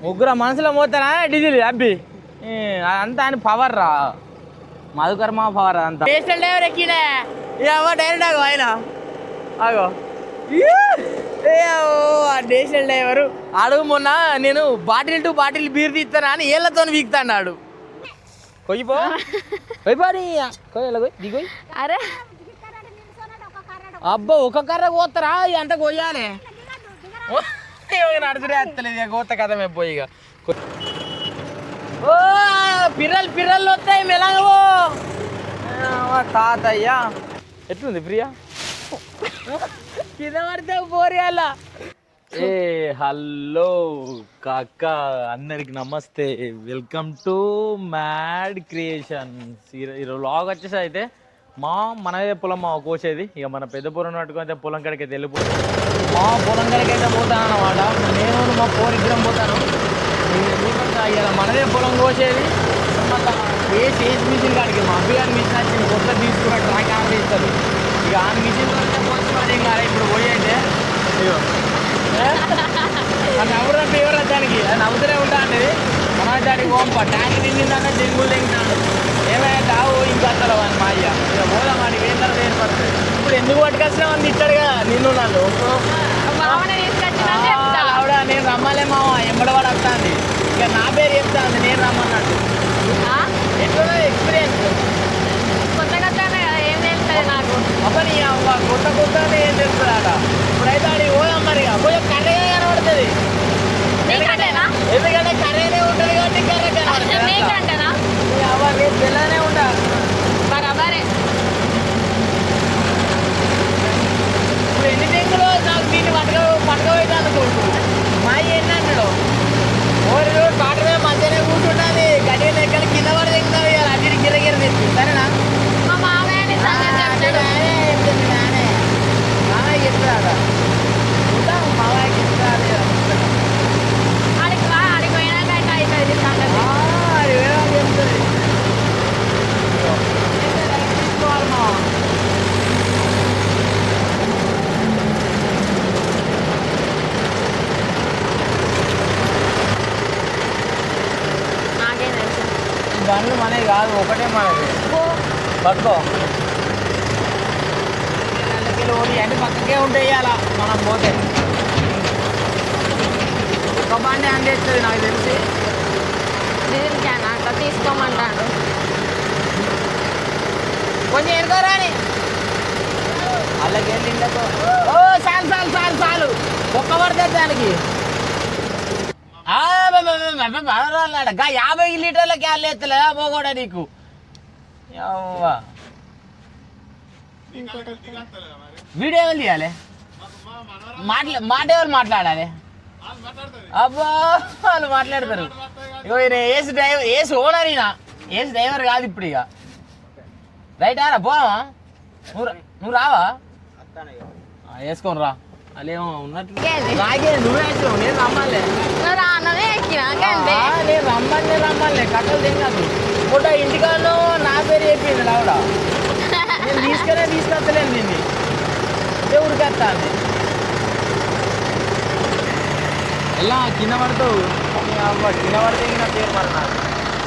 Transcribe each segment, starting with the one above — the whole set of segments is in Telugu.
ముగ్గురు మనసులో పోతారా డీజిల్ అబ్బి అంతా అని పవర్ రా మధుకర్మ పవర్ అంతా స్టేషన్ డ్రైవర్ ఎక్కినా డైరెక్ట్ ఆగో ఆయన ఆగో స్టేషన్ డ్రైవరు అడుగు మొన్న నేను బాటిల్ టు బాటిల్ బీర్ తీస్తానా అని ఏళ్ళతో వీక్తాడు కొయ్యిపో దిగోయ్ అరే అబ్బా ఒక కర్ర కోస్తారా అంత కొయ్యాలి నడుచుడే వస్తలేదు కోత కథ మేము పోయి ఇక ఓ పిర్రలు వస్తాయి మెలాగో తాతయ్య ఎట్లుంది ప్రియా కింద పడితే పోరియాల ఏ హలో కాక అందరికి నమస్తే వెల్కమ్ టు మ్యాడ్ క్రియేషన్స్ ఈరోజు లాగ్ వచ్చేసి అయితే మనదే పొలం మా కోసేది ఇక మన పెద్ద పొలం పట్టుకుంటే పొలం కాడికి వెళ్ళిపోతుంది మా పొలం కాడికి అయితే పోతాను అన్నమాట నేను మా ఫోన్ ఇద్దరం పోతాను ఇక మనదే పొలం కోసేది మళ్ళీ మిషన్ కాడికి మా అబ్బి గారి మిషన్ వచ్చింది కొత్త తీసుకున్న ట్రాక్ ఆన్ చేస్తారు ఇక ఆ మిషన్ పోతే ఇంకా ఇప్పుడు పోయేంటే ఇగో నవ్వురా ఫీవర్ దానికి నవ్వుతూనే ఉంటా అండి మన దానికి ఓంప ట్యాంక్ నిండిందన్న జంగులు తింటాడు ఏమైనా తావు ఇంకా వస్తాడు అని మా అయ్య ఇక పోదాం వాడికి ఏం తర్వాత ఏర్పడుతుంది ఇప్పుడు ఎందుకు పట్టుకొచ్చినావు అని తిట్టాడుగా నిన్ను నన్ను ఆవిడ నేను రమ్మలే మామ ఎంబడవాడు వస్తాంది ఇక నా పేరు చెప్తాంది నేను రమ్మన్నట్టు ఎట్లా ఎక్స్పీరియన్స్ నాకు అబ్బా నీ కొత్త కొత్తనే ఏం తెలుస్తుందట ఇప్పుడైతే ఆడికి పోదాం మరి పోయి కర్రగా కనబడుతుంది ఎందుకంటే కర్రనే ఉంటుంది కాబట్టి కర్ర కనబడుతుంది అవ్వ నేను పిల్లనే ఉంటా బరాబరే ఇప్పుడు ఎన్ని టెంకులు నాకు దీన్ని పట్టుకోబెట్టాను అనుకుంటు మా ఏంటన్నాడు ఓరి రోజు పాటమే మంచిగానే కూర్చుంటుంది గడ్డి లెక్కలు కింద పడి తెగుతావు ఇవాళ అటు గిరగిర తెచ్చి సరేనా మా మామయ్య మామయ్య చెప్తాడా ఉంటాం మామయ్యకి చెప్తాడు ఆడికి పోయినాక అవుతుంది సంగతి అది వేరే చెప్తుంది తీసుకోవాలి మా నాకేం తెలుసు బండ్లు మనది కాదు ఒకటే మనది పట్టుకో ఓడి అంటే పక్కకే ఉంటాయి అలా మనం పోతే ఒక బండి అందేస్తుంది నాకు తెలిసి డీజిల్ క్యాన్ అట్లా తీసుకోమంటాడు కొంచెం ఎనుకోరాని అలాగే వెళ్ళిండకో ఓ చాలు ఒక్క పడుతుంది దానికి 50 లీటర్ల క్యాన్లు ఎత్తలేదా పోగొడా నీకు వీడియో ఎవరు తీయాలి మాట ఎవరు మాట్లాడాలి అబ్బా వాళ్ళు మాట్లాడతారు ఇగో ఈయన ఏసు ఓనర్ ఈయన ఏసు డ్రైవర్ కాదు ఇప్పుడు ఇక రైట్ ఆరా పోవా నువ్వు రావా వేసుకొని రా అదేమో ఉన్నట్లు నాకే నువ్వే వేసావు నేను రమ్మాలే నేను రమ్మలే కట్టలు తిన్నాను ఫోటో ఇంటికాడలో నా పేరు చెప్పింది ఆవిడ నేను తీసుకొస్తలేను దీన్ని దేవుడికి వస్తాను ఎలా కింద పడతావు కింద పడితే నా పేరు మరి నాకు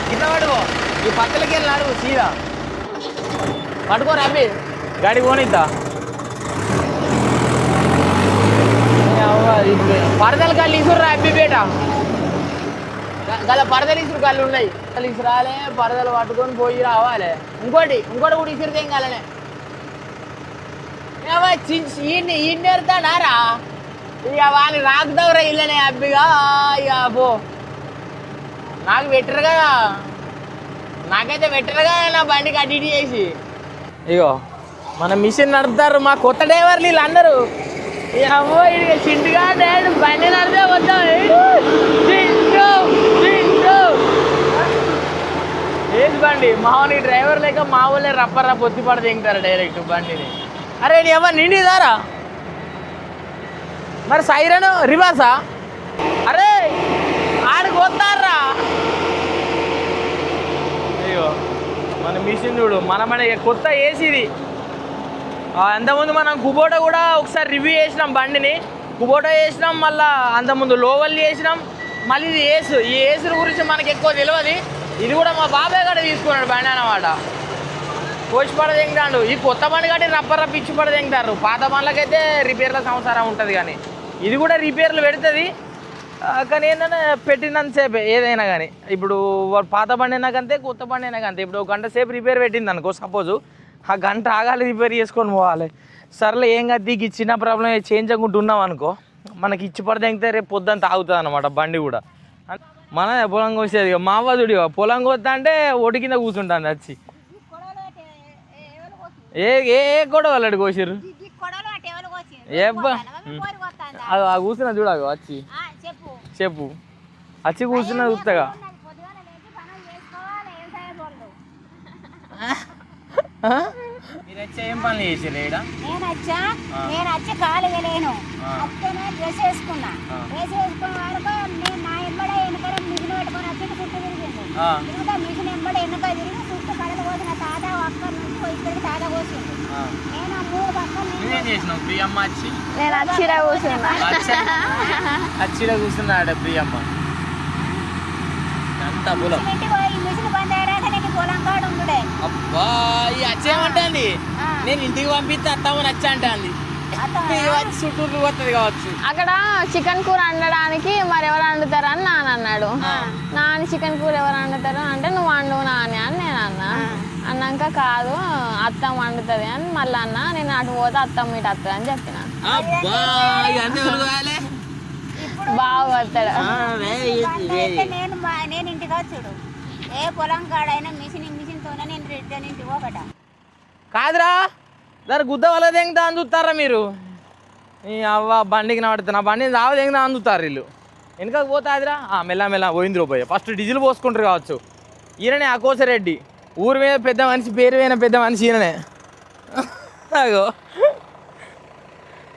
కింద పడుకో ఈ పక్కలకి వెళ్ళినాడు సీదా పట్టుకోరు అబ్బి గాడి పోనిద్దా పరదలు కళ్ళు ఇసురురా అబ్బి బేట గల పరదలు ఇసురు కళ్ళు ఉన్నాయి కళ్ళు ఇసురాలే పరదలు పట్టుకొని పోయి రావాలి ఇంకోటి కూడా ఇసురుతే ఏం కాలనే ఈడతాడారా ఇక వాళ్ళు రాకుదావురా ఇల్లనే అబ్బిగా ఇక పో నాకు పెట్టరుగా నాకైతే పెట్టరుగా నా బండికి అటు ఇటు చేసి ఇగో మన మిషన్ నడుపుతారు మా కొత్త డ్రైవర్లు వీళ్ళు అందరూ అమ్మో ఇక చింటుగా డాడీ బండి నడిపే వద్దాం ఏది బండి మామూలు డ్రైవర్ లేక మా ఊళ్ళే రప్ప పొత్తి పడ దింగుతారు డైరెక్ట్ బండిని అరే నీ ఎవరు నిండిదారా మరి సైరన్ రివర్సా అరే ఆడికి వస్తారా అయ్యో మన మిషన్ చూడు మన కొత్త ఏసీది అంతకుముందు మనం కుబోటా కూడా ఒకసారి రివ్యూ చేసినాం బండిని కుబోటా చేసినాం మళ్ళీ అంతకుముందు లోవల్ చేసినాం మళ్ళీ ఇది ఏసు, ఈ ఏసుల గురించి మనకి ఎక్కువ తెలియదు. ఇది కూడా మా బాబాయ్ గడ తీసుకున్నాడు బండి అన్నమాట. కోసి పడదెంగుతాడు. ఈ కొత్త బండి కాబట్టి రప్ప ఇచ్చి పడదెంగుతారు. పాత బండ్లకైతే రిపేర్ల సంవత్సరం ఉంటుంది, కానీ ఇది కూడా రిపేర్లు పెడుతుంది. కానీ ఏంటంటే పెట్టినంతసేపే ఏదైనా కానీ. ఇప్పుడు పాత బండి అయినాకంతే కొత్త బండి అయినాకంతే. ఇప్పుడు ఒక గంట సేపు రిపేర్ పెట్టింది అనుకో సపోజు, ఆ గంట ఆగాలి, రిపేర్ చేసుకొని పోవాలి. సర్లే ఏం కాదు, దిగి చిన్న ప్రాబ్లం చేంజ్ అవ్వకుండా ఉన్నాం అనుకో, మనకి ఇచ్చి పడదెంగితే రేపు పొద్దున్న తాగుతుంది అనమాట బండి కూడా. మన పొలం కోసేది మా అవ్వదుడి పొలం కోస్తా అంటే ఒడి కింద కూర్చుంటాను వచ్చి. ఏ ఏ గొడవలు కోసిర్రు అది కూర్చున్నా చూడగా వచ్చి చెప్పు వచ్చి కూర్చున్నా చూస్తాగా. మీరు వచ్చి ఏం పనులు చేసారు ఇక్కడ? నేను వచ్చి ఖాళీగా లేను. అత్తనే డ్రెస్ వేసుకున్నా. డ్రెస్ వేసుకున్న వరకు నేను నా ఎంబడే వెనక మిషన్ పెట్టుకొని వచ్చి చుట్టూ తిరిగింది. ఇంకా మిషన్ ఎంబడే వెనక తిరిగి చుట్టూ కడలు పోసిన తాత అక్కడ నుంచి ఇక్కడికి తాత కోసింది. నేను ఆ మూడు పక్కన చేసినావు ప్రియమ్మ వచ్చి? నేను అచ్చిరా కూర్చున్నా. అచ్చిరా కూర్చున్నాడు ప్రియమ్మ. అంతా పొలం ఇంటికి పోయి మిషన్ బంద్ అయ్యాక నేను పొలం కాడ ఉండుడే. అబ్బా ఈ అచ్చేమంటుంది, నేను ఇంటికి పంపిస్తే అత్తామని వచ్చా అంటుంది. చుట్టూ పోతుంది కావచ్చు. అక్కడ చికెన్ కూర వండడానికి మరి ఎవరు వండుతారు అని నాన్న అన్నాడు. నాన్న చికెన్ కూర ఎవరు వండుతారు అంటే నువ్వు వండువు నాని అని నేను అన్నా. అన్నాక కాదు అత్తం వండుతుంది అని మళ్ళీ అన్న. నేను అటు పోతే అత్తం ఇటు వస్తుంది అని చెప్పిన. బాగా కొడతాడు. నేను ఇంటికి వచ్చుడు ఏ పొలం కాడైనా మిషన్తోనే నేను రిటర్న్ ఇంటికి ఒకట కాదురా, దాని గుద్ద వల్ల దెంగతా అని చూస్తారా మీరు? ఈ అవ్వ బండికి నడుతున్నా బండి రావ దెంగతా అని చూస్తారు వీళ్ళు. వెనకకు పోతాదిరా మెల్ల పోయింది రూపాయి. ఫస్ట్ డీజిల్ పోసుకుంటారు కావచ్చు. ఈయననే అకోసరెడ్డి, ఊరి మీద పెద్ద మనిషి, పేరు మీద పెద్ద మనిషి ఈయననే. అగో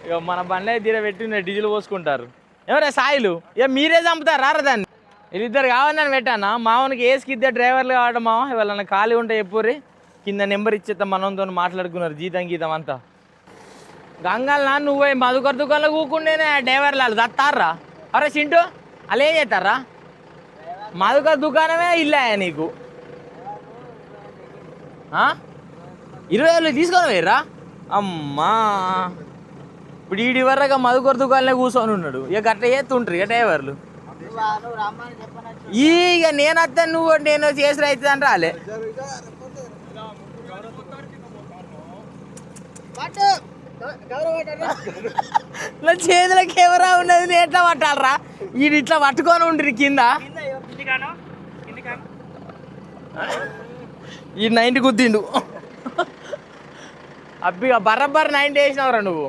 ఇక మన బండి అయితే తీర పెట్టి డీజిల్ పోసుకుంటారు. ఎవరే సాయిలు ఇక మీరే చంపుతారు రారా దాన్ని. వీళ్ళిద్దరు కావాలని పెట్టానా మామూలుకి ఏసుకి ఇద్దరు డ్రైవర్లు కావడం. మామ ఇవాళ ఖాళీ ఉంటే ఎప్పుడే కింద నెంబర్ ఇచ్చేద్దాం, మనతో మాట్లాడుకున్నారు జీతం అంతా. గంగాల నాన్న నువ్వు మధుకర్ దుకాణంలో కూకుంటేనే డ్రైవర్లు వాళ్ళు దత్తారా. అరే చింటూ అలా ఏం చేస్తారా? మధుకర్ దుకాణమే ఇల్లా నీకు 20,000 తీసుకొని పోయిర్రా? అమ్మా ఇప్పుడు ఈడి వరకు మధుకర్ దుకాణంలో కూర్చొని ఉన్నాడు. ఇక గట్ట చేస్తుంటారు ఇక డ్రైవర్లు. ఇక నేను వస్తాను నువ్వు నేను చేసి అవుతుంది అని రాలే. నా చేతుల కెమెరా ఉన్నది, నేను ఎట్లా పట్టాలరా? ఈడు ఇట్లా పట్టుకొని ఉండ్రి కింద. ఈ 90 గుద్దిండు. అబ్బి బర్రబ్బర్ 90 వేసినావురా నువ్వు.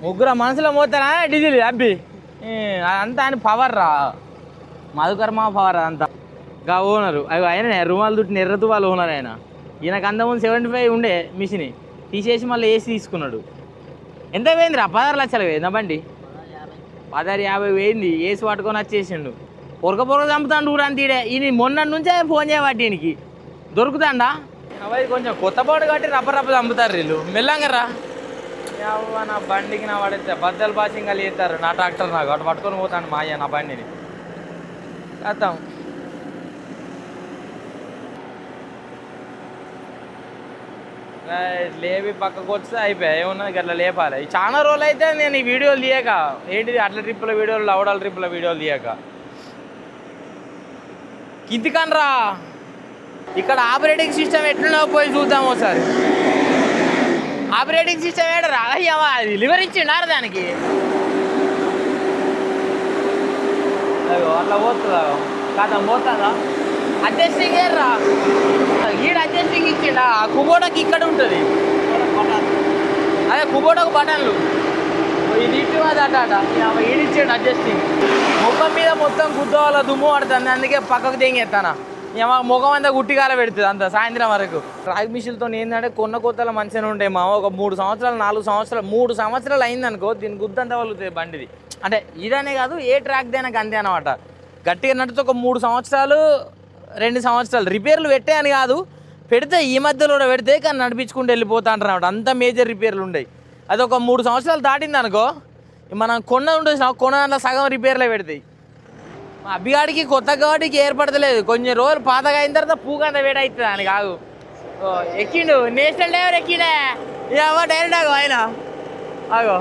ముగ్గురు మనసులో మోతారా డీజిల్ అబ్బి అంతా అని పవర్ రా. మధుకర్మ పవర్ అంతా. గా ఓనరు అవి ఆయన రుమాలు దుట్టిన ఎర్ర తువాలు ఓనర్ ఆయన. ఈయనకు అంతకుముందు 75 ఉండే మిషన్ తీసేసి మళ్ళీ ఏసీ తీసుకున్నాడు. ఎంత పోయిందిరా? 16 లక్షలు పోయింది బండి. 16,50 పోయింది. ఏసీ పట్టుకొని వచ్చేసిండు. పొరక చంపుతాడు ఊరంతా తీడే. ఈయన మొన్న నుంచే ఫోన్ చేయబట్టి ఈయనకి దొరుకుతాడా? అవి కొంచెం కొత్త పాటు కట్టి రప్ప చంపుతారు వీళ్ళు. మెల్లంగరా నా బండికి నా పడితే బద్దలు బాసింగ్ కలిగి చేస్తారు. నా ట్రాక్టర్ నాకు అటు పట్టుకొని పోతాడు మా అయ్య నా బండిని. కథం లేపి పక్కకు వస్తే అయిపోయాయి. ఏమున్నది అట్లా లేపాలి. చాలా రోజులు అయితే నేను ఈ వీడియోలు తీయక ఏంటిది అట్ల ట్రిప్పుల వీడియోలు లవడాల ట్రిప్పుల వీడియోలు తీయక కిందికనరా. ఇక్కడ ఆపరేటింగ్ సిస్టమ్ ఎట్లున్నా పోయి చూద్దాం ఒకసారి. Operating system ఏడరా? అయ్యవా అది లివర్ ఇచ్చిండారు దానికి. అయ్యో అట్లా పోతుందా? కాదా పోతుందా? అడ్జస్టింగ్ ఏర్రా ఈడ అడ్జస్టింగ్ ఇచ్చిండా. ఆ కుబోడకి ఇక్కడ ఉంటుంది. అదే కుబోడకు బటన్లు ఇది ఇటు అది అట ఈడిచ్చాడు అడ్జస్టింగ్. ముఖం మీద మొత్తం గుద్దవాళ్ళ దుమ్ము పడుతుంది, అందుకే పక్కకు తెంగేస్తానా. ముఖం అంతా గుట్టికాల పెడుతుంది అంత సాయంత్రం వరకు. రాగి మిషన్తో ఏంటంటే కొత్తల మంచిగానే ఉంటాయి మా. ఒక 3 సంవత్సరాలు 4 సంవత్సరాలు 3 సంవత్సరాలు అయిందనుకో దీని గుద్దంతా వలుగుతుంది బండిది. అంటే ఇదనే కాదు ఏ ట్రాక్ దేనికి అంతే అనమాట. గట్టిగా నడితే ఒక 3 సంవత్సరాలు 2 సంవత్సరాలు రిపేర్లు పెట్టాయని కాదు, పెడితే ఈ మధ్యలో కూడా పెడితే కానీ నడిపించుకుంటూ వెళ్ళిపోతా అంటారు అనమాట. అంత మేజర్ రిపేర్లు ఉండవు. అది ఒక 3 సంవత్సరాలు దాటింది అనుకో మనం కొన్న ఉంటుంది, కొన్న దాంట్లో సగం రిపేర్లే పెడతాయి. మా అబ్బిగాడికి కొత్త గాడికి ఏర్పడతలేదు, కొంచెం రోజులు పాతగా అయిన తర్వాత పూకంత వేడి అవుతుంది అని కాదు. ఎక్కిండు నేషనల్ డ్రైవర్ ఎక్కిండే డైరెక్ట్ ఆగో ఆయన ఆగో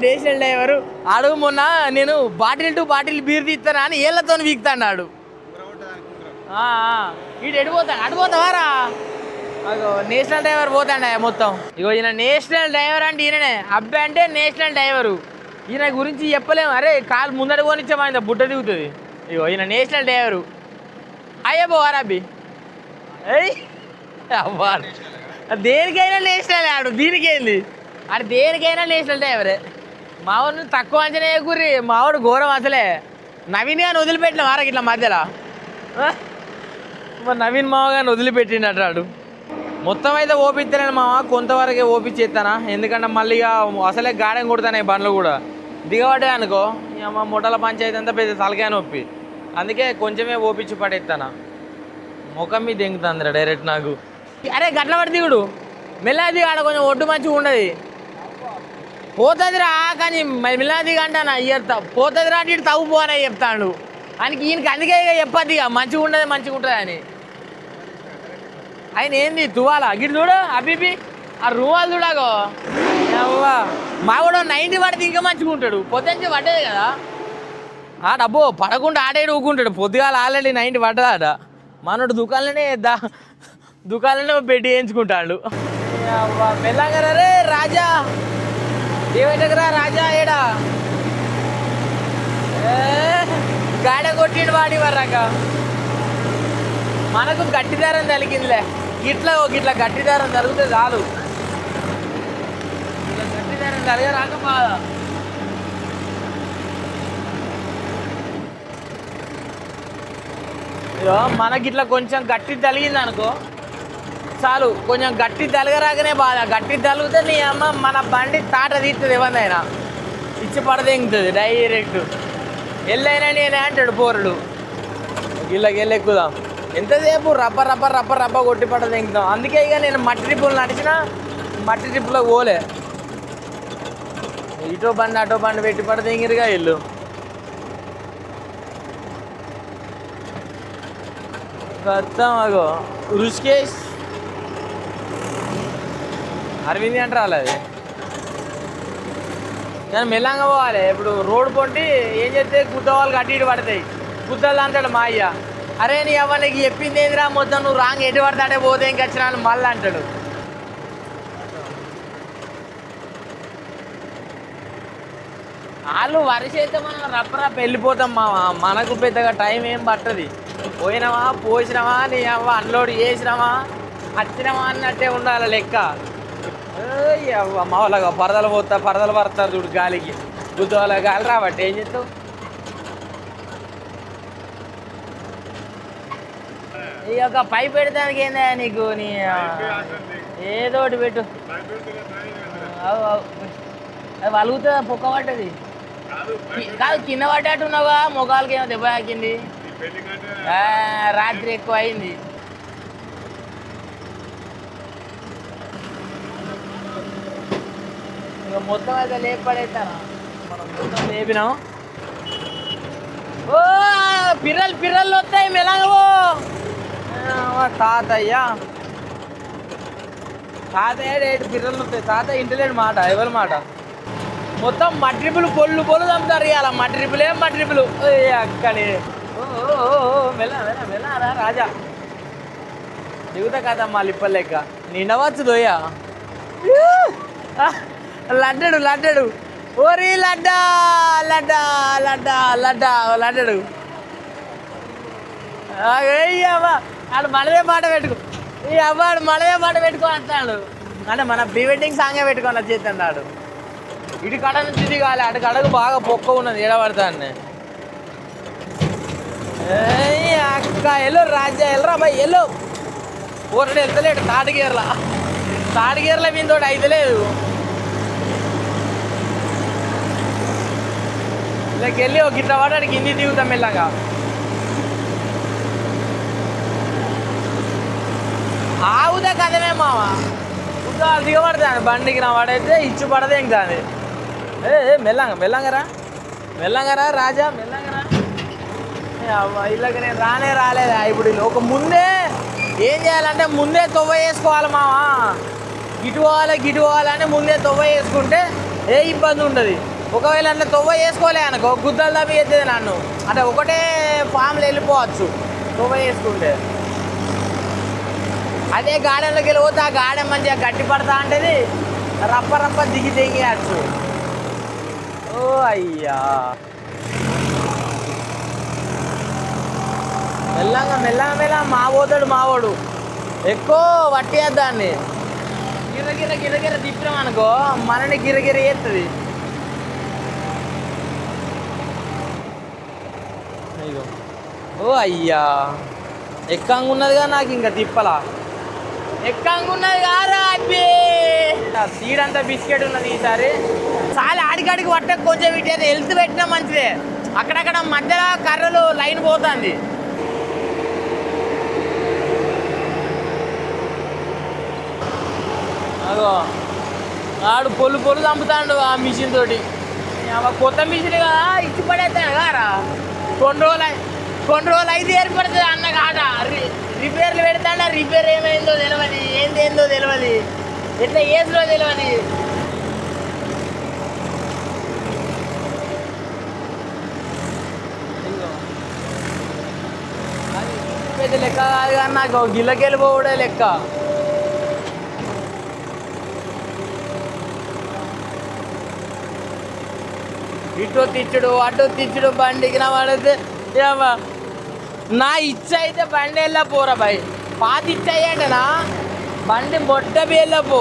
నేషనల్ డ్రైవరు అడుగు. మొన్న నేను బాటిల్ టు బాటిల్ బీర్ తీస్తానా అని ఏళ్ళతో వీక్తాడు. ఇటు ఎడిపోతాడు, అడిపోతావారా? అగో నేషనల్ డ్రైవర్ పోతాండ మొత్తం. ఇగో ఈయన నేషనల్ డ్రైవర్ అంటే ఈయననే, అబ్బాయి అంటే నేషనల్ డ్రైవరు. ఈయన గురించి చెప్పలేము. అరే కాలు ముందర పోనిచ్చామా బుట్ట దిగుతుంది. ఇగో ఈయన నేషనల్ డ్రైవరు. అయ్యే పోవారా అబ్బి? అయ్యి అవ్వా దేనికైనా నేషనల్ ఆడు, దీనికేంది ఆడు దేనికైనా నేషనల్ డ్రైవరే. మావాడిని తక్కువ అంచనా గురి, మావాడు ఘోరం అసలే. నవీన్ గారిని వదిలిపెట్టిన వారికి ఇట్లా మధ్యలో మరి నవీన్ మావ గారిని వదిలిపెట్టినట్టు. మొత్తం అయితే ఓపిస్తాను మామ, కొంతవరకే ఓపించేస్తానా. ఎందుకంటే మళ్ళీ అసలే గాడం కొడతాను ఈ బండ్లు కూడా దిగబడ్డాయి అనుకో, మా మొట్టల పంచాయతీ అంతా పెద్ద తలకాయ నొప్పి. అందుకే కొంచెమే ఓపించి పడేస్తానా. ముఖం మీద దెంగుతుందిరా డైరెక్ట్ నాకు. అరే గట్ల పడి దిగుడు, మెల్లగా దిగు, ఆడ కొంచెం ఒడ్డు మంచిగా ఉండదు. పోతుందిరా కానీ మెల్లగా దిగ అంటానా, ఇయ్యతా పోతుందిరా అంటే ఇటు తవ్వు పోనని చెప్తాడు. ఈయనకి అందుకే చెప్పద్ది ఇక మంచిగా ఉండదు మంచిగా ఉంటుంది అని. ఆయన ఏంది తువాలా గిడి చూడు అబ్బిపి ఆ రూమాలు చూడాగో. మా కూడా 90 పడితే ఇంకా మంచిగా ఉంటాడు. పొద్దుంచి పడ్డది కదా ఆ డబ్బు పడకుండా ఆడేడు ఊకుంటాడు. పొద్దుగాల ఆల్రెడీ 90 పడ్డదాట. మనోడు దుకాణంలోనే పెట్టి వేయించుకుంటాడు. మెల్లగా రే రాజా, ఏమైనా రాజా ఏడా గాడ కొట్టిండు వాడి వరాక. మనకు గట్టిదారం తలిగిందిలే, ఇట్లా గట్టిదారం జరుగుతుంది చాలు. ఇట్లా గట్టిదారం జరగరాక బాధ. మనకి ఇట్లా కొంచెం గట్టి తలిగింది అనుకో చాలు, కొంచెం గట్టి తలగరాకనే బాధ. గట్టి తలిగితే నీ అమ్మ మన బండి తాట తీస్తుంది, ఏమన్నా ఇచ్చి పడదెంగుతుంది డైరెక్ట్. ఎల్లైనా నేనే అంటాడు పోరుడు. గిల్లకెళ్ళి ఎక్కుదాం, ఎంతసేపు రప్ప కొట్టి పడదెంగుతాం. అందుకే ఇక నేను మట్టి ట్రిప్పులు నడిచిన, మట్టి ట్రిప్పులో పోలే. ఇటో బండి అటో బండి పెట్టి పడదెంగిరుగా ఇల్లు. మొత్తం అగో రుషికేష్ అరవింద్ అంటే రాలేదు కానీ మెల్లంగా పోవాలి. ఇప్పుడు రోడ్డు పొంటి ఏం చేస్తే గుద్ద వాళ్ళు కట్టి ఇటు పడతాయి. గుద్దలు అంటాడు మా అయ్య. అరే నీ అవ్వ నీకు చెప్పింది ఏందిరా, మొత్తం నువ్వు రాంగ్ ఎటు పడతాడే పోతే ఇంక వచ్చినా మళ్ళీ అంటాడు. వాళ్ళు వరుస అయితే మనం రప్ప వెళ్ళిపోతాం మావా. మనకు పెద్దగా టైం ఏం పట్టది. పోయినావా పోసినావా నీ అవ్వ అన్లోడ్ చేసినావా వచ్చినావా అన్నట్టే ఉండాలి లెక్క. అవ్వ మా వాళ్ళగా పరదలు పడతారు చూడు గాలికి. గుద్ద వాళ్ళ గాలి రాబట్టి ఏం చేస్తావు? ఈ యొక్క పైప్ పెడతానికి ఏందా నీకు, నీ ఏదో ఒకటి పెట్టు. అది వలుగుతుందా పొక్క పడ్డది కాదు, కింద పడ్డట్టున్నావుగా. మొగాలకి ఏమో దెబ్బ తాకింది, రాత్రి ఎక్కువ అయింది. ఇక మొత్తం అయితే లేపి పడేస్తాను. మనం మొత్తం లేపినాం. ఓ పిర్రలు వస్తాయి మెలంగో. తాతయ్య రేటు పిర్రలు వస్తాయి. తాతయ్య ఇంటలేడు మాట, ఎవరి మాట. మొత్తం మట్రిపులు పొల్లు చంపుతారు ఇవాళ. మట్రిపులు అక్కడే. మెల్లరా రాజా దిగుతా కదా మా లిప్పలు లెక్క నిండవచ్చు దోయ. లడ్డాడు ఓరి లడ్డాడు ఆడు మనదే మాట పెట్టుకో. ఈ అవ్వాడు మనదే మాట పెట్టుకొని వస్తాడు. అంటే మన ప్రీ వెడ్డింగ్ సాంగే పెట్టుకొని వచ్చేస్తాడు. ఇటు కడ నుంచి ఇది కాలే, అటు కడకు బాగా పొక్క ఉన్నది ఎడబడతాను. అక్క ఎల్లో రాజా ఎల్లరా బాయ్ ఎల్లో. ఊరడు వెళ్తలేడు తాటిగేర్ల మీద తోటి అయితలేదు. ఇలాకి వెళ్ళి ఒక గిట్ల పడ్డాడు, కింది దిగుతాం మెల్లగా. ఆవుదా కదమే మామ, ఉద్దాలు దిగబడతాను బండికి. నా వాడైతే ఇచ్చి పడదే ఇంకా. మెల్లంగా రా. మెల్లంగారా రాజా మెల్లంగారా. ఇలాగ నేను రాలేదా ఇప్పుడు ఒక ముందే ఏం చేయాలంటే ముందే తొవ్వ వేసుకోవాలి మావా. గిటు పోవాలని ముందే తొవ్వ వేసుకుంటే ఏ ఇబ్బంది ఉండదు. ఒకవేళ అంటే తొవ్వ వేసుకోలే అనుకో గుద్దలు తప్పి వేసేది నన్ను. అంటే ఒకటే ఫామ్లో వెళ్ళిపోవచ్చు తొవ్వ వేసుకుంటే. అదే గార్డెన్లోకి వెళ్ళిపోతే ఆ గార్డెన్ మంచిగా గట్టి పడతా అంటేది రప్ప దిగేయచ్చు. ఓ అయ్యా మెల్లగా మావోడు ఎక్కువ పట్టేద్దాన్ని. గిరగిర తిప్పినాం అనుకో మనని గిరగిర వేస్తుంది. ఓ అయ్యా ఎక్కంగా ఉన్నదిగా నాకు ఇంకా తిప్పలా. ఎక్కంగా ఉన్నది కారా అబ్బి. సీడ్ అంతా బిస్కెట్ ఉన్నది ఈసారి. చాలా ఆడికాడికి పట్ట కొంచెం ఇటు హెల్త్ పెట్టినా మంచిదే. అక్కడక్కడ మధ్యలో కర్రలు లైన్ పోతుంది. అగో ఆడు పొల్లు చంపుతాడు ఆ మిషన్ తోటి. కొత్త మిషన్ కదా ఇచ్చి పడేస్తాను కారా. కొన్ని రోజులు అయితే ఏర్పడుతుంది అన్న కాట. రిపేర్లు పెడతాడా రిపేర్ ఏమైందో తెలియదు, ఏందో తెలియదు, ఎట్లా ఏసులో తెలియదు. పెద్ద లెక్క కాదు కానీ నాకు గిల్లకెళ్ళిపోవడే లెక్క. ఇటు తిచ్చుడు అటు తిచ్చుడు బండికి నా పడితే నా ఇచ్చ అయితే బండి వెళ్ళపోరా బాయ్. పాతి ఇచ్చ అయ్యాటనా బండి మొట్ట వెళ్ళపో.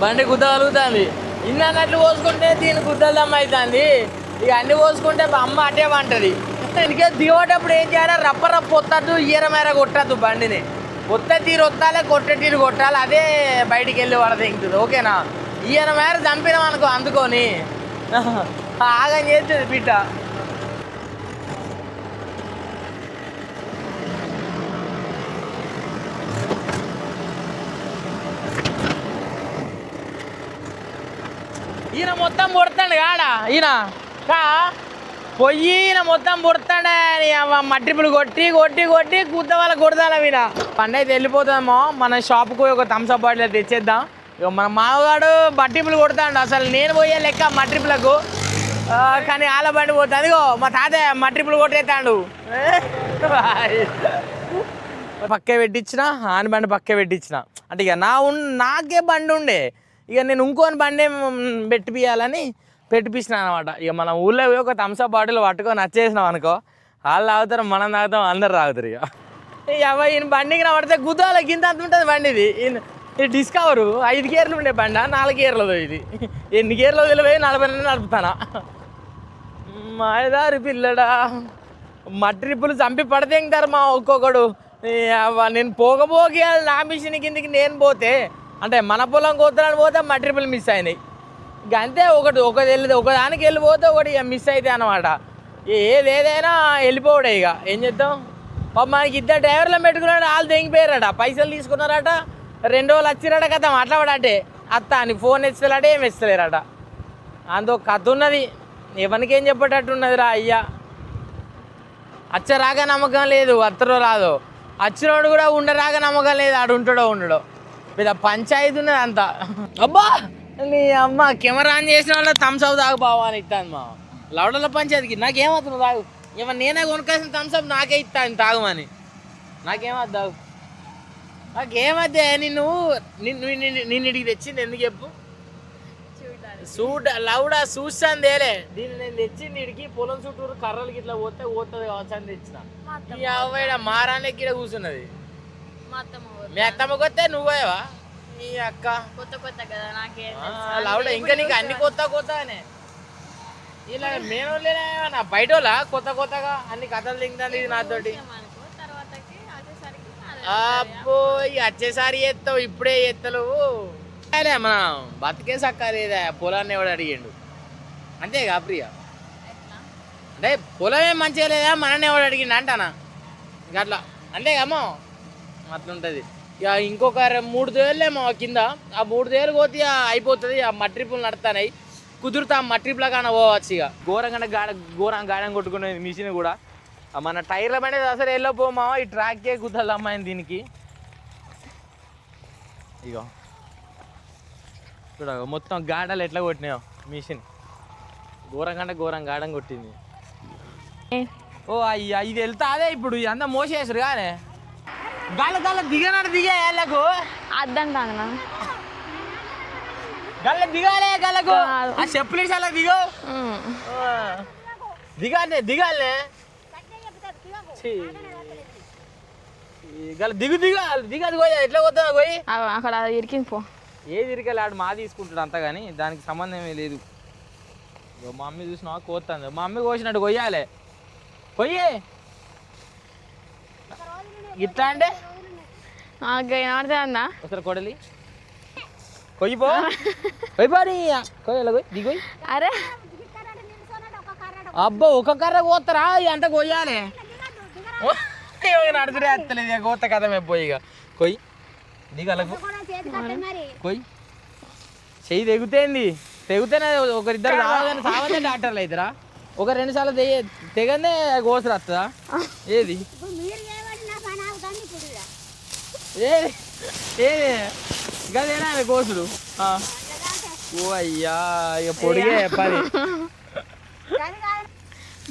బండి గుద్దగలుగుతుంది. ఇన్నట్లు పోసుకుంటే దీని గుద్దలమ్మ అవుతుంది. ఇక అన్ని పోసుకుంటే అమ్మ అటే పంటది. ఇంకే దిగేటప్పుడు ఏం చేయాలి, రప్ప వత్తద్దు, ఈరమేర కొట్టద్దు. బండిని తీరు వత్తాలే, కొట్టే తీరు కొట్టాలి. అదే బయటికి వెళ్ళి పడదు ఇంకుతుంది. ఓకేనా? ఈయన మేర చంపినాం అనుకో అందుకొని ఆగం చేస్తుంది బిడ్డ. ఈయన మొత్తం పొడతాడు కాడా. ఈయన ఈయన మొత్తం పొడతాడే. మట్టిపులు కొట్టి గుద్ద వాళ్ళ కొడతాను ఈయన. పండు అయితే వెళ్ళిపోతామో మన షాప్కు ఒక థమ్స్అప్ బాటిల్ తెచ్చేద్దాం. ఇక మన మామగాడు మట్టిపులు కొడతాడు. అసలు నేను పోయే లెక్క మట్టిపులకు, కానీ ఆల బండి పోతుంది. అదిగో మా తాతయ్య మట్టిపులు కొట్టేస్తాడు. పక్కే పెట్టించిన ఆని బండి పక్కే పెట్టించిన. అంటే ఇక నాకే బండి ఉండే, ఇక నేను ఇంకోని బండి పెట్టిపించిన అనమాట. ఇక మన ఊళ్ళో ఒక థమ్స్అప్ బాటిల్ పట్టుకొని వచ్చేసినాం అనుకో, వాళ్ళు తాగుతారు, మనం తాగుతాం, అందరు తాగుతారు. ఇక ఈయన బండికి పడితే గుద్దాల గింత అంత ఉంటుంది బండిది. ఈ డిస్కవరు 5 గేర్లు ఉండే బండి 4 గేర్లదో. ఇది ఎన్ని గేర్లో తెలిపోయి 40 నడుపుతానా. మాయదారి పిల్లడా మట్టిపులు చంపి పడతేంటారు మా ఒక్కొక్కడు. నేను పోకపోకి నా మిషన్ కిందికి నేను పోతే, అంటే మన పొలం కోతడానికి పోతే మట్టిపులు మిస్ అయినాయి. ఇక అంతే, ఒకదానికి వెళ్ళిపోతే ఒకటి మిస్ అవుతాయి అన్నమాట. ఏదైనా వెళ్ళిపోవడే. ఇక ఏం చేద్దాం. మనకి 2 డ్రైవర్లను పెట్టుకున్నాడు, వాళ్ళు తెంగిపోయారట, పైసలు తీసుకున్నారట. 2 రోజులు వచ్చిరాట కదా మాట్లాడాటే అత్త అని ఫోన్ ఇస్తలేట, ఏమి ఇస్తలేరట. అందులో కథ ఉన్నది, ఎవరికేం చెప్పేటట్టున్నది రా అయ్యా. అచ్చరాగా నమ్మకం లేదు, అత్తరో రాదో. వచ్చినోడు కూడా ఉండరాగా నమ్మకం లేదు, ఆడు ఉంటాడో ఉండడో. పెద్ద పంచాయతీ ఉన్నది అంతా. అబ్బా నీ అమ్మ కెమెరా ఆన్ చేసిన వాళ్ళు థమ్స్అప్ తాగు బావా అని ఇస్తాను మా లవడల పంచాయతీకి. నాకేమవుతుంది తాగు, ఏమన్నా నేనే కొనుక్కాల్సిన థమ్స్అప్ నాకే ఇస్తాను తాగుమని. నాకేమద్దు తాగు, నాకేమద్దే. నిన్ను ఇడికి తెచ్చింది ఎందుకు చెప్పు. లౌడా చూస్తాను తేలే. దీన్ని నేను తెచ్చింది ఇడికి పొలం చుట్టూరు కర్రలకి ఇట్లా పోతుంది కావచ్చు అని తెచ్చిన. ఈ అవ్వ మారానికి ఇక్కడ కూర్చున్నది. మీ అత్తమ్మ కొత్త నువ్వేవా మీ అక్క కొత్త కదా నాకే లౌడ ఇంకా నీకు అన్ని కొత్తనే. ఇలా మేము నా బయట కొత్తగా అన్ని కథలు తింటుంది ఇది నాతోటి. అబ్బో ఇక వచ్చేసారి ఎత్తావు, ఇప్పుడే ఎత్తలేవు. మన బతికే సక్కలేదా పొలాన్ని ఎవడు అడిగిండు అంతేగా ప్రియ. అంటే పొలమే మంచిగా లేదా మనని ఎవడు అడిగిండు అంటానా. ఇంకా అట్లా అంతేగామో అట్లుంటుంది. ఇక ఇంకొక 3 తేళ్ళేమో కింద, ఆ 3 తేలు పోతే అయిపోతుంది. ఆ మట్రిపులు నడుతున్నాయి. కుదురుతా మట్రిప్లా కాన పోవచ్చు ఇక ఘోరంగా గాడం కొట్టుకునేది మిషన్ కూడా మన టైర్ల పైన అసలు వెళ్ళిపోమా ఈ ట్రాక్కే కుదరదు అమ్మాయిని దీనికి ఇక చూడ మొత్తం గాడలు ఎట్లా కొట్టినాయో మిషన్ ఘోరం గాడం కొట్టింది ఓ అయ్యా ఇది వెళ్తా అదే ఇప్పుడు ఇదంతా మోసేసారు కానీ గల్ల దిగనాడు దిగా వాళ్ళకు అద్దంటాను గల్ల దిగాలే గల్లకు ఆ చెప్పులు అలా దిగో దిగాలే గల దిగదు పోయి ఎట్లా పోతా పోయి అక్కడ ఇరికింది పో ఏది ఇరికాలి ఆడు మా తీసుకుంటాడు అంతా కానీ దానికి సంబంధమే లేదు మా మమ్మీ చూసినా కోస్తుంది మా మమ్మీ కోసినట్టు కొయ్యాలి కొయ్యే ఇట్లా అంటే అన్నా ఒకసారి కొడలి కొయ్యిపో కొయ్యిపోని కొయ్యాలి కొయ్యి దిగోయ్ అరే అబ్బా ఒక కర్ర కోస్తారా అంత కొయ్యాలి నడుచుడే వస్తలేదు కోత కథ పోయి ఇక కొయ్యి దిగలకు కొయ్యి చెయ్యి తెగితేనే ఒకరిద్దరు రావదని సావదే డాక్టర్లు అవుతారా ఒక 2 సార్లు తెగనే కోసరు వస్తుందా ఏది గదేనా కోసుడు ఓ అయ్యా ఇక పొడిగే పది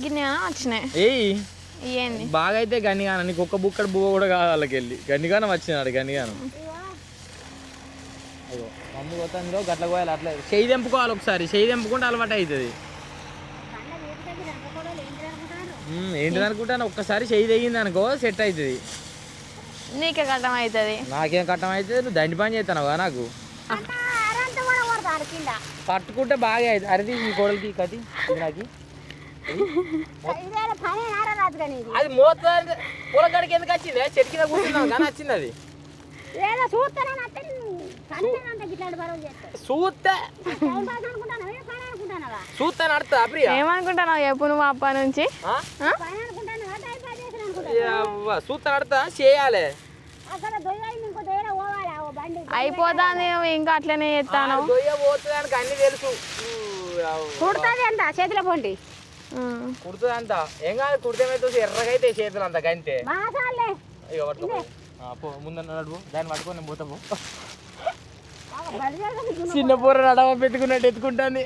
గిన్నె వచ్చినాయి ఏయ్ ఏంది బాగా అయితే గనిగానం నీకు ఒక్క బుక్కడ బువ్వ కూడా కాదు వాళ్ళకి వెళ్ళి గనిగానం వచ్చినాడు గనిగానం అయ్యో మమ్మీ పోతుందో గట్ల పోయాలి అట్లా చెయ్యి తెంపుకోవాలి ఒకసారి చెయ్యి తెంపుకుంటే అలవాటు అవుతుంది ఏంటిది అనుకుంటాను ఒక్కసారి చెయ్యి తెగింది అనుకో సెట్ అవుతుంది నీకే కట్టం అవుతుంది నాకేం కట్టం అవుతుంది నువ్వు దండి పని చేస్తావు నాకు పట్టుకుంటే బాగా అవుతుంది అరిది ఈ కోడలికి కతి నాకు అది మోత పూలకాడికి ఎందుకు వచ్చింది చెట్టు కింద కూర్చున్నావు కానీ వచ్చింది అది చూస్తే నడుతా ప్రియ ఏమనుకుంటున్నావు చెప్పు నువ్వు అప్ప నుంచి చూస్తే నడుతా చేయాలి అయిపోతాను ఇంకా అట్లనే చేస్తాను పోతుంది అన్ని తెలుసు చేతిలో పోండి కుడుతుంది అంత ఏం కాదు కుడితేమైతే ఎర్రగైతే చేతులు అంత గంతే ఇక పట్టుకో ముందర నడువు దాన్ని పట్టుకో నేను పోతాము చిన్న పూర నడవ పెట్టుకున్నట్టు ఎత్తుకుంటుంది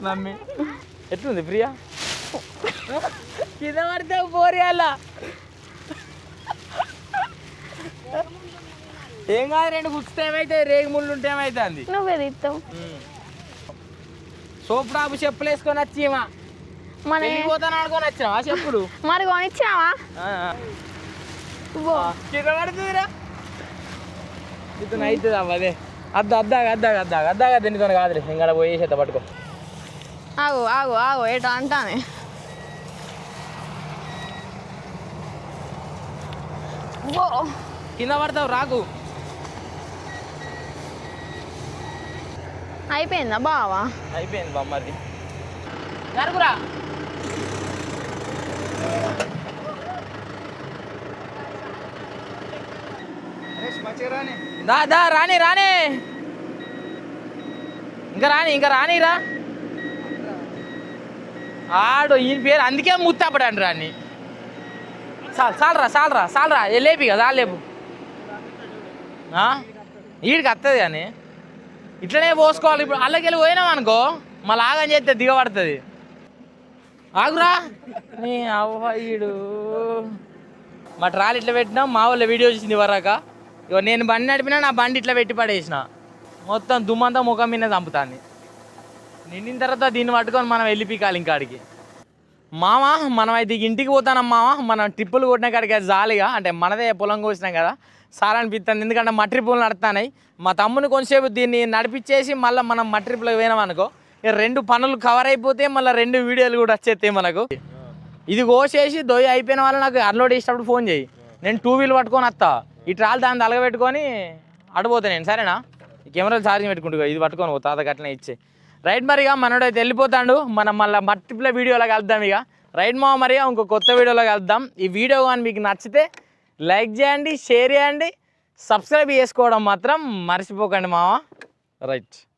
మమ్మీ ఎట్లుంది ప్రియా కింద పడితే పోరియాల ఏం కాదు 2 గుర్తితే ఏమైతే రేగు ముళ్ళు ఉంటే ఏమైతుంది నువ్వే తీస్తావు సోప్ డాబు చెప్పులు వేసుకొని వచ్చేమా పోతాను ఆడుకొని వచ్చావా చెప్పులు మరి కొనిచ్చావా కింద పడుతుందిరా ఇతను అవుతుంది అవ్వ అదే అద్దాగా తిండితో కాదులే ఇంకా పోయి చేత పట్టుకో ఆగు ఏటో అంటానే కింద పడతావు రాకు అయిపోయిందా బావా అయిపోయింది బామ్మది జరుగురా దా రాని ఇంకా రానిరా ఆడు ఈయన పేరు అందుకే ముత్తాపడండి రాని చాలరా లేపి కదా లేపు వీడికి వస్తుంది కానీ ఇట్లనే పోసుకోవాలి ఇప్పుడు అల్లకెళ్ళి పోయినాం అనుకో మళ్ళీ ఆగని చేస్తే దిగబడుతుంది ఆగురా నీ అవ్వడు మా ట్రాలీ ఇట్లా పెట్టినా మా వాళ్ళ వీడియో చూసింది వరాక ఇక నేను బండి నడిపినా నా బండి ఇట్లా పెట్టి పడేసిన మొత్తం దుమ్మంతా ముఖం మీద చంపుతాన్ని నిండిన తర్వాత దీన్ని పట్టుకొని మనం వెళ్ళిపోయాలి ఇంకాడికి మామ మనం అయితే ఇంటికి పోతానం మామ మనం ట్రిప్పులు కొట్టిన కాడికి అది జాలిగా అంటే మనదే పొలం కోసినాం కదా సార్ అనిపిస్తుంది ఎందుకంటే మా ట్రిప్పులు నడుతున్నాయి మా తమ్ముని కొంచెంసేపు దీన్ని నడిపించేసి మళ్ళీ మనం మా ట్రిప్లోకి పోయినాం అనుకో ఇక 2 పనులు కవర్ అయిపోతే మళ్ళీ 2 వీడియోలు కూడా వచ్చేస్తాయి మనకు ఇది కోసేసి దొయ్యి అయిపోయిన వాళ్ళు నాకు అన్లోడ్ చేసేటప్పుడు ఫోన్ చేయి నేను 2 వీల్ పట్టుకొని వస్తా ఈ ట్రాల్ దాన్ని తలగబెట్టుకొని అడిపోతా నేను సరేనా ఈ కెమెరాలు ఛార్జింగ్ పెట్టుకుంటా ఇది పట్టుకొని పోతా తాతకి అట్లనే ఇచ్చే రైట్ మరిగా మనోడు అయితే వెళ్ళిపోతాడు మనం మళ్ళీ మట్టిప్ల వీడియోలో కలుద్దాం ఇక రైట్ మా మరిగా ఇంకో కొత్త వీడియోలో కలుద్దాం ఈ వీడియో కానీ మీకు నచ్చితే లైక్ చేయండి షేర్ చేయండి సబ్స్క్రైబ్ చేసుకోవడం మాత్రం మర్చిపోకండి మామ రైట్